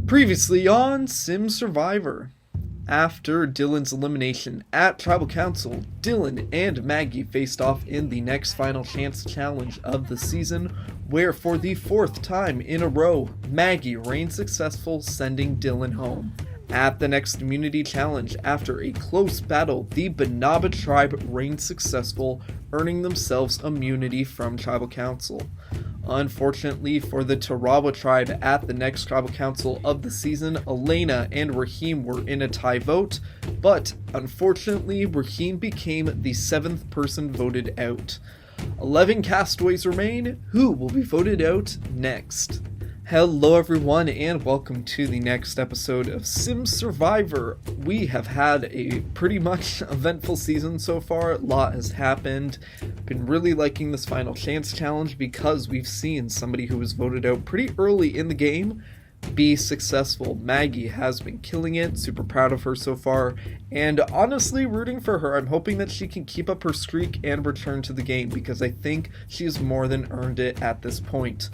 Previously on Sim Survivor. After Dylan's elimination at Tribal Council, Dylan and Maggie faced off in the next Final Chance challenge of the season, where for the fourth time in a row, Maggie reigned successful, sending Dylan home. At the next community challenge, after a close battle, the Banaba tribe reigned successful, earning themselves immunity from Tribal Council. Unfortunately for the Tarawa tribe at the next Tribal Council of the season, Elena and Rahim were in a tie vote, but unfortunately Rahim became the 7th person voted out. 11 castaways remain, who will be voted out next. Hello everyone and welcome to the next episode of Sim Survivor. We have had a pretty much eventful season so far. A lot has happened. Been really liking this Final Chance challenge because we've seen somebody who was voted out pretty early in the game be successful. Maggie has been killing it, super proud of her so far, and honestly rooting for her. I'm hoping that she can keep up her streak and return to the game because I think she has more than earned it at this point.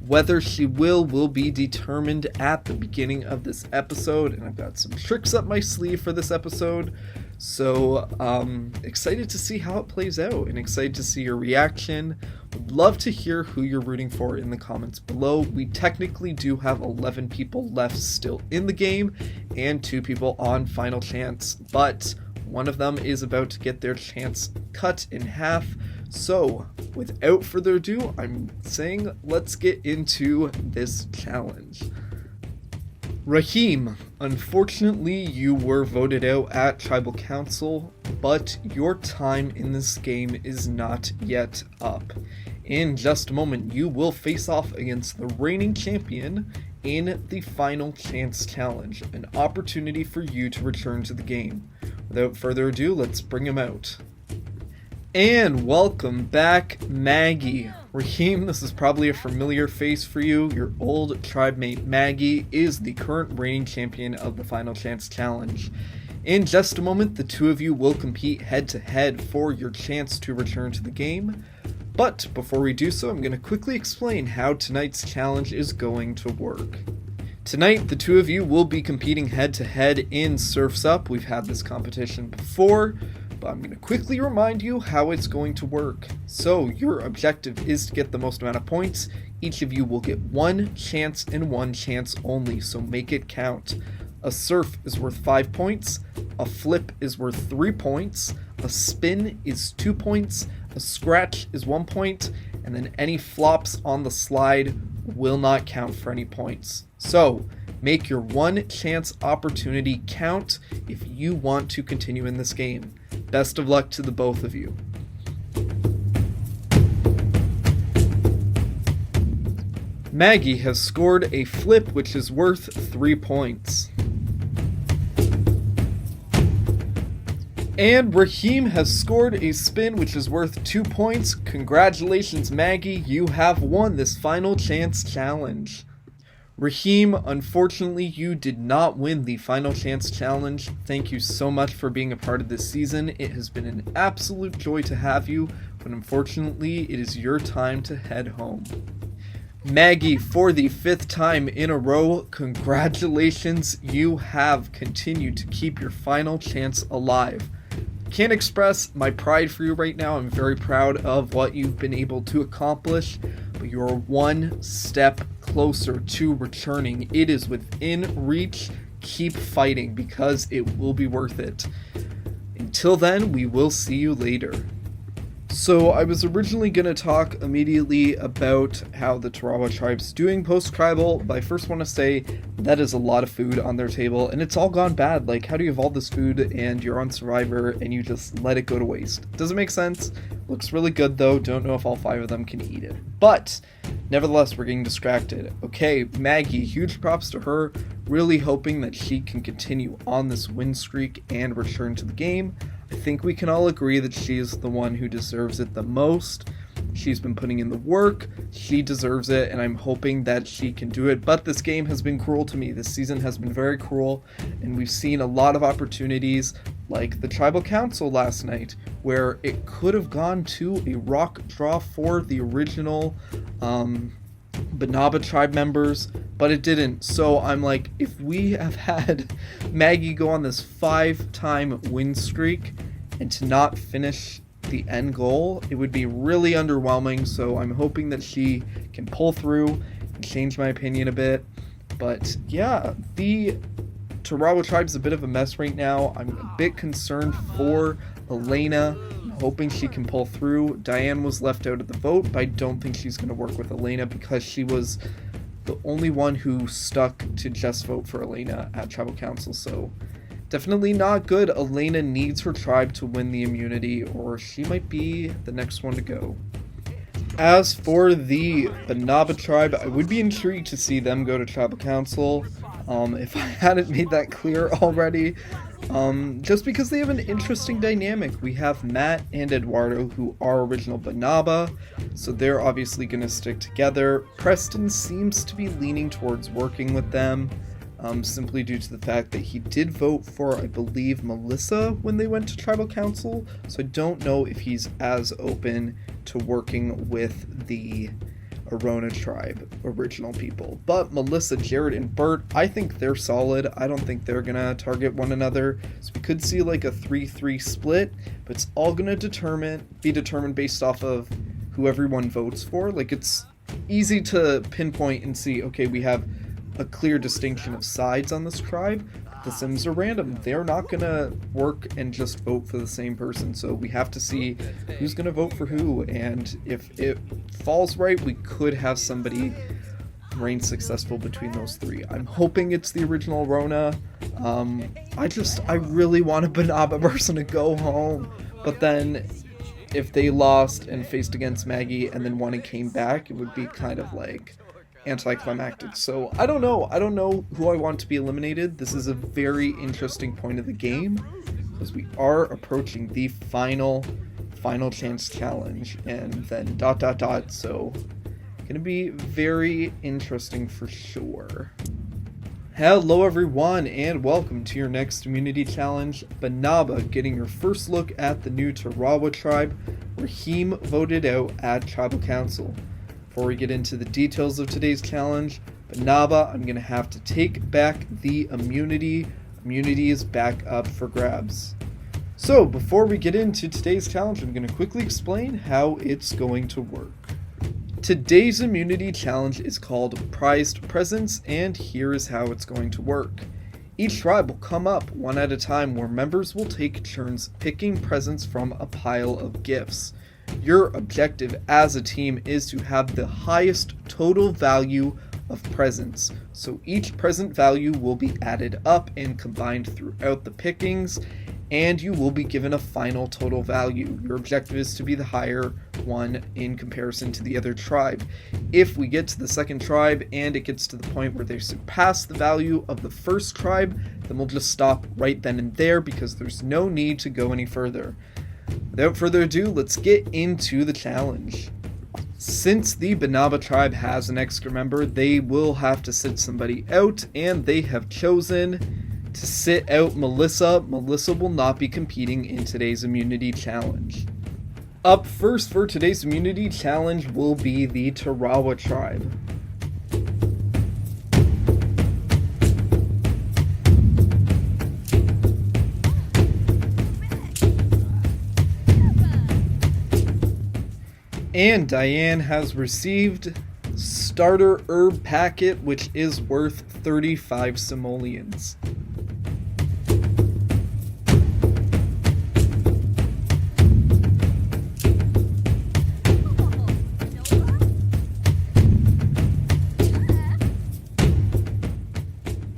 Whether she will be determined at the beginning of this episode, and I've got some tricks up my sleeve for this episode, so excited to see how it plays out and excited to see your reaction. Would love to hear who you're rooting for in the comments below. We technically do have 11 people left still in the game and 2 people on Final Chance, but one of them is about to get their chance cut in half. So, without further ado, I'm saying let's get into this challenge. Rahim, unfortunately you were voted out at Tribal Council, but your time in this game is not yet up. In just a moment, you will face off against the reigning champion in the Final Chance Challenge, an opportunity for you to return to the game. Without further ado, let's bring him out. And welcome back, Maggie. Rahim, this is probably a familiar face for you. Your old tribe mate Maggie is the current reigning champion of the Final Chance Challenge. In just a moment, the two of you will compete head to head for your chance to return to the game. But before we do so, I'm going to quickly explain how tonight's challenge is going to work. Tonight, the two of you will be competing head to head in Surf's Up. We've had this competition before, but I'm going to quickly remind you how it's going to work. So, your objective is to get the most amount of points. Each of you will get one chance and one chance only, so make it count. A surf is worth 5 points, a flip is worth 3 points, a spin is 2 points, a scratch is 1 point, and then any flops on the slide will not count for any points. So, make your one chance opportunity count if you want to continue in this game. Best of luck to the both of you. Maggie has scored a flip which is worth 3 points. And Rahim has scored a spin which is worth 2 points. Congratulations, Maggie, you have won this Final Chance challenge. Rahim, unfortunately, you did not win the Final Chance challenge. Thank you so much for being a part of this season. It has been an absolute joy to have you, but unfortunately, it is your time to head home. Maggie, for the 5th time in a row, congratulations. You have continued to keep your Final Chance alive. Can't express my pride for you right now. I'm very proud of what you've been able to accomplish, but you're one step closer to returning. It is within reach. Keep fighting because it will be worth it. Until then, we will see you later. So I was originally going to talk immediately about how the Tarawa tribe's doing post-tribal, but I first want to say that is a lot of food on their table, and it's all gone bad. Like, how do you have all this food and you're on Survivor and you just let it go to waste? Doesn't make sense. Looks really good though, don't know if all 5 of them can eat it. But, nevertheless, we're getting distracted. Okay, Maggie, huge props to her, really hoping that she can continue on this win streak and return to the game. I think we can all agree that she is the one who deserves it the most. She's been putting in the work, she deserves it, and I'm hoping that she can do it. But this game has been cruel to me. This season has been very cruel, and we've seen a lot of opportunities, like the Tribal Council last night, where it could have gone to a rock draw for the original Banaba tribe members, but it didn't. So I'm like, if we have had Maggie go on this 5-time win streak and to not finish the end goal, it would be really underwhelming. So I'm hoping that she can pull through and change my opinion a bit. But yeah, the Tarawa tribe's a bit of a mess right now. I'm a bit concerned for Elena. I'm hoping she can pull through. Diane was left out of the vote, but I don't think she's going to work with Elena because she was the only one who stuck to just vote for Elena at Tribal Council. So definitely not good. Elena needs her tribe to win the immunity, or she might be the next one to go. As for the Banaba tribe, I would be intrigued to see them go to Tribal Council. If I hadn't made that clear already, just because they have an interesting dynamic. We have Matt and Eduardo, who are original Banaba, so they're obviously going to stick together. Preston seems to be leaning towards working with them, simply due to the fact that he did vote for, I believe, Melissa when they went to Tribal Council, so I don't know if he's as open to working with the Arona tribe original people. But Melissa, Jared, and Bert, I think they're solid. I don't think they're gonna target one another, so we could see like a 3-3 split, but it's all gonna be determined based off of who everyone votes for. Like, it's easy to pinpoint and see, okay, we have a clear distinction of sides on this tribe. The Sims are random. They're not gonna work and just vote for the same person, so we have to see who's gonna vote for who, and if it falls right, we could have somebody reign successful between those three. I'm hoping it's the original Rona. I really want a Banaba person to go home, but then if they lost and faced against Maggie and then won and came back, it would be kind of like anticlimactic. So I don't know who I want to be eliminated. This is a very interesting point of the game because we are approaching the final chance challenge and then ... so gonna be very interesting for sure. Hello everyone and welcome to your next immunity challenge. Banaba getting your first look at the new Tarawa tribe. Rahim voted out at Tribal Council. Before we get into the details of today's challenge, Banaba, I'm going to have to take back the immunity. Immunity is back up for grabs. So before we get into today's challenge, I'm going to quickly explain how it's going to work. Today's immunity challenge is called Prized Presents, and here is how it's going to work. Each tribe will come up one at a time where members will take turns picking presents from a pile of gifts. Your objective as a team is to have the highest total value of presents. So each present value will be added up and combined throughout the pickings, and you will be given a final total value. Your objective is to be the higher one in comparison to the other tribe. If we get to the second tribe and it gets to the point where they surpass the value of the first tribe, then we'll just stop right then and there because there's no need to go any further. Without further ado, let's get into the challenge. Since the Banaba tribe has an extra member, they will have to sit somebody out, and they have chosen to sit out Melissa. Melissa will not be competing in today's immunity challenge. Up first for today's immunity challenge will be the Tarawa tribe. And Diane has received starter herb packet, which is worth 35 simoleons.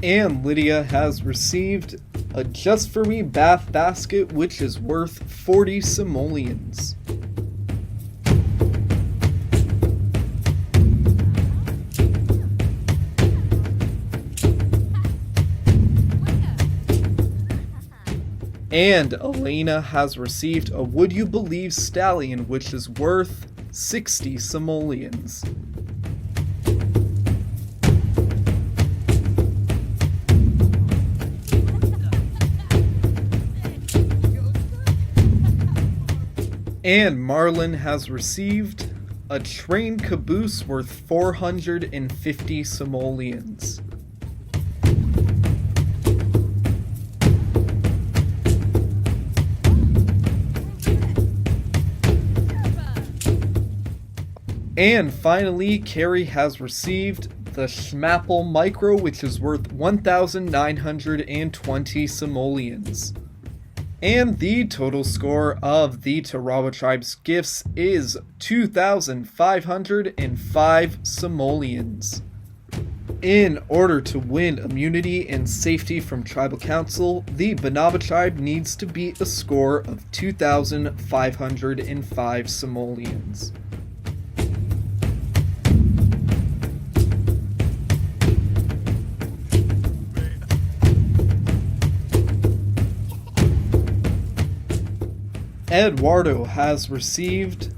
And Lydia has received a Just For Me bath basket, which is worth 40 simoleons. And Elena has received a Would You Believe Stallion, which is worth 60 simoleons. And Marlon has received a train caboose worth 450 simoleons. And finally, Carrie has received the Schmapple Micro, which is worth 1,920 simoleons. And the total score of the Tarawa Tribe's gifts is 2,505 simoleons. In order to win immunity and safety from Tribal Council, the Banaba Tribe needs to beat a score of 2,505 simoleons. Eduardo has received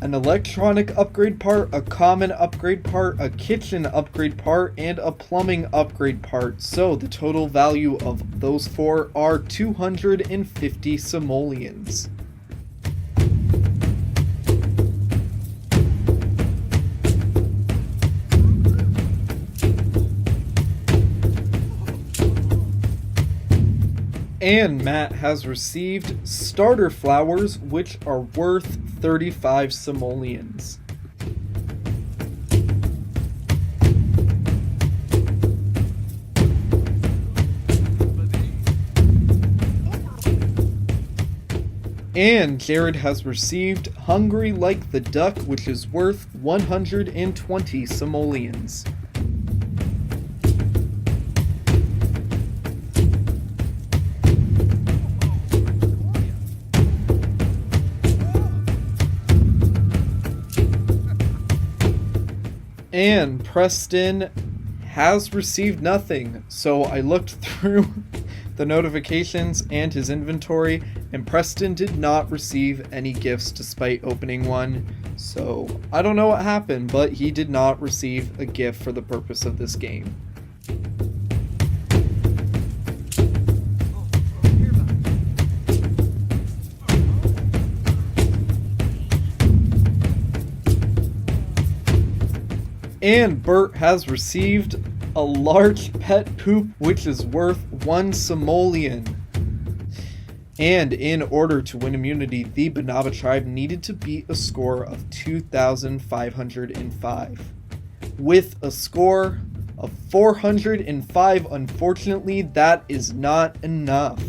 an electronic upgrade part, a common upgrade part, a kitchen upgrade part, and a plumbing upgrade part. So the total value of those four are 250 simoleons. And Matt has received starter flowers, which are worth 35 simoleons. And Jared has received Hungry Like the Duck, which is worth 120 simoleons. And Preston has received nothing. So I looked through the notifications and his inventory, and Preston did not receive any gifts despite opening one. So I don't know what happened, but he did not receive a gift for the purpose of this game. And Bert has received a large pet poop, which is worth 1 simoleon. And in order to win immunity, the Banaba Tribe needed to beat a score of 2,505. With a score of 405, unfortunately, that is not enough.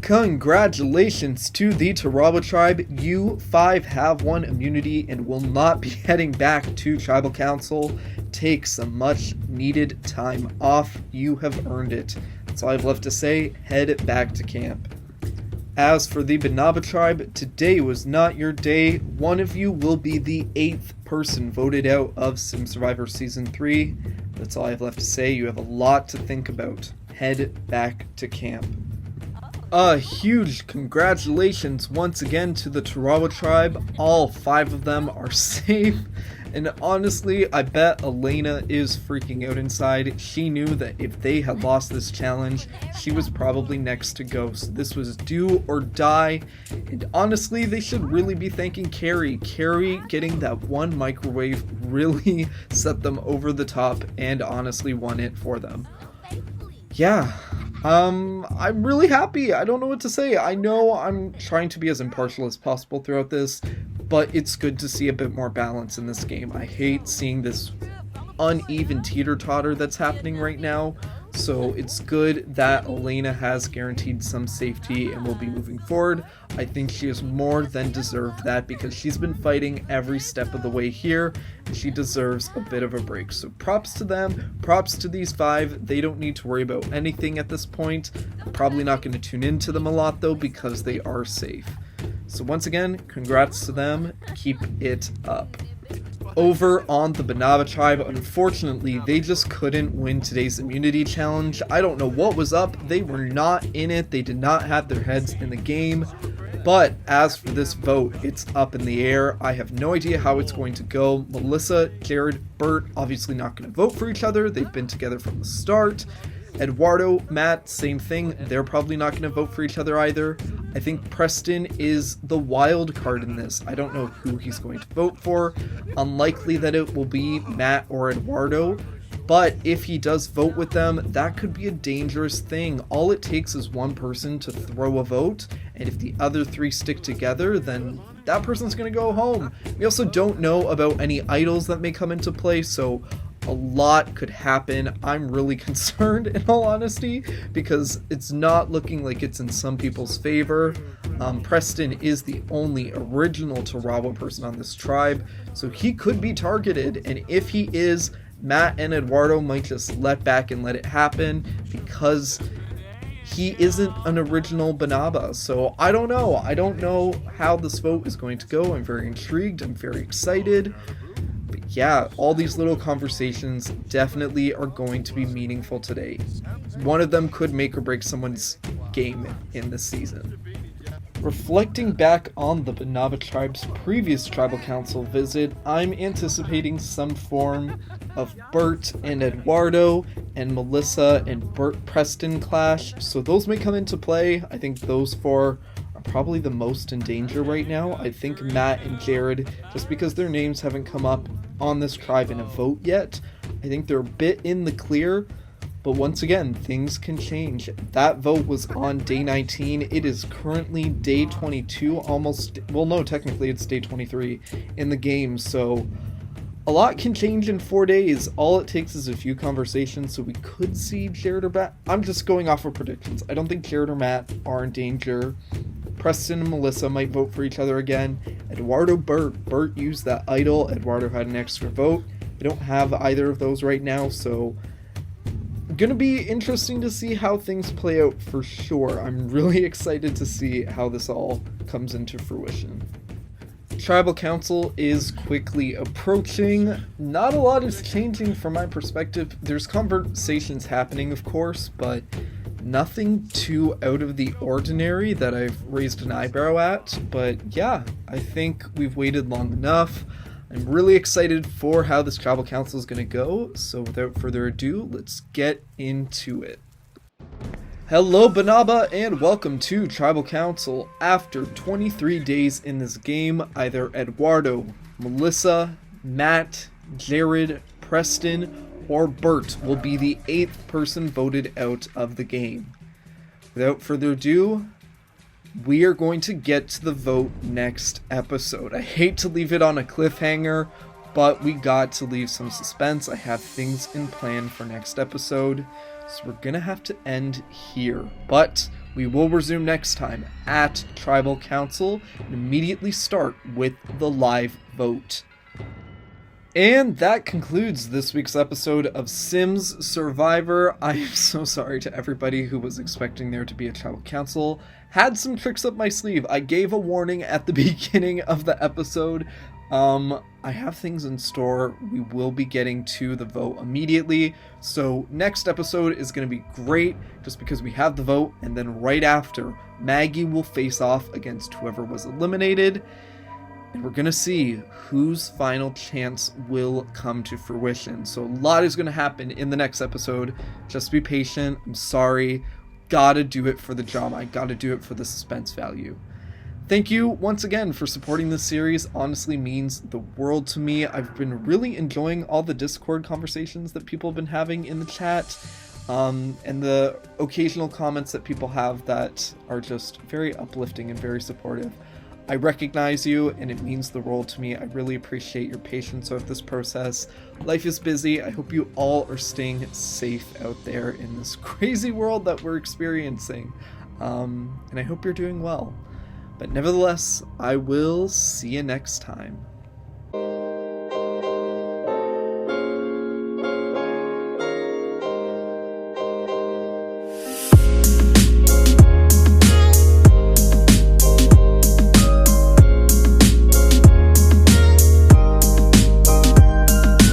Congratulations to the Tarawa Tribe. You 5 have won immunity and will not be heading back to Tribal Council. Take some much needed time off. You have earned it. That's all I've left to say. Head back to camp. As for the Banaba Tribe, today was not your day. One of you will be the 8th person voted out of Sim Survivor Season 3. That's all I have left to say. You have a lot to think about. Head back to camp. A huge congratulations once again to the Tarawa Tribe. All 5 of them are safe. And honestly, I bet Elena is freaking out inside. She knew that if they had lost this challenge, she was probably next to go. So this was do or die. And honestly, they should really be thanking Carrie. Carrie getting that one microwave really set them over the top and honestly won it for them. Yeah. I'm really happy. I don't know what to say. I know I'm trying to be as impartial as possible throughout this, but it's good to see a bit more balance in this game. I hate seeing this uneven teeter-totter that's happening right now, so it's good that Elena has guaranteed some safety and will be moving forward. I think she has more than deserved that because she's been fighting every step of the way here, and she deserves a bit of a break. So props to them, props to these 5. They don't need to worry about anything at this point. I'm probably not going to tune into them a lot though because they are safe. So once again, congrats to them. Keep it up. Over on the Banaba Tribe, unfortunately, they just couldn't win today's immunity challenge. I don't know what was up. They were not in it. They did not have their heads in the game. But as for this vote, it's up in the air. I have no idea how it's going to go. Melissa, Jared, Bert, obviously not going to vote for each other. They've been together from the start. Eduardo, Matt, same thing. They're probably not going to vote for each other either. I think Preston is the wild card in this. I don't know who he's going to vote for. Unlikely that it will be Matt or Eduardo. But if he does vote with them, that could be a dangerous thing. All it takes is one person to throw a vote, and if the other three stick together, then that person's going to go home. We also don't know about any idols that may come into play, so a lot could happen. I'm really concerned, in all honesty, because it's not looking like it's in some people's favor. Preston is the only original Tarawa person on this tribe, so he could be targeted, and if he is, Matt and Eduardo might just let back and let it happen because he isn't an original Banaba. So I don't know. I don't know how this vote is going to go. I'm very intrigued. I'm very excited. But yeah, all these little conversations definitely are going to be meaningful today. One of them could make or break someone's game in this season. Reflecting back on the Banaba tribe's previous tribal council visit, I'm anticipating some form of Bert and Eduardo and Melissa and Bert Preston clash, so those may come into play. I think those four are probably the most in danger right now. I think Matt and Jared, just because their names haven't come up on this tribe in a vote yet, I think they're a bit in the clear. But once again, things can change. That vote was on day 19. It is currently day 22, technically it's day 23 in the game. So a lot can change in 4 days. All it takes is a few conversations, so we could see Jared or Matt. I'm just going off of predictions. I don't think Jared or Matt are in danger. Preston and Melissa might vote for each other again. Eduardo, Bert used that idol. Eduardo had an extra vote. I don't have either of those right now, so gonna be interesting to see how things play out for sure. I'm really excited to see how this all comes into fruition. Tribal Council is quickly approaching. Not a lot is changing from my perspective. There's conversations happening, of course, but nothing too out of the ordinary that I've raised an eyebrow at. But yeah, I think we've waited long enough. I'm really excited for how this Tribal Council is going to go, so without further ado, let's get into it. Hello Banaba, and welcome to Tribal Council. After 23 days in this game, either Eduardo, Melissa, Matt, Jared, Preston, or Bert will be the 8th person voted out of the game. Without further ado, we are going to get to the vote next episode. I hate to leave it on a cliffhanger, but we got to leave some suspense. I have things in plan for next episode, so we're gonna have to end here. But we will resume next time at Tribal Council and immediately start with the live vote. And that concludes this week's episode of Sims Survivor. I am so sorry to everybody who was expecting there to be a Tribal Council. Had some tricks up my sleeve. I gave a warning at the beginning of the episode. I have things in store. We will be getting to the vote immediately. So next episode is going to be great just because we have the vote. And then right after, Maggie will face off against whoever was eliminated. And we're going to see whose final chance will come to fruition. So a lot is going to happen in the next episode. Just be patient. I'm sorry. Gotta do it for the drama. I gotta do it for the suspense value. Thank you once again for supporting this series. Honestly means the world to me. I've been really enjoying all the Discord conversations that people have been having in the chat. And the occasional comments that people have that are just very uplifting and very supportive. I recognize you, and it means the world to me. I really appreciate your patience with this process. Life is busy. I hope you all are staying safe out there in this crazy world that we're experiencing. And I hope you're doing well. But nevertheless, I will see you next time.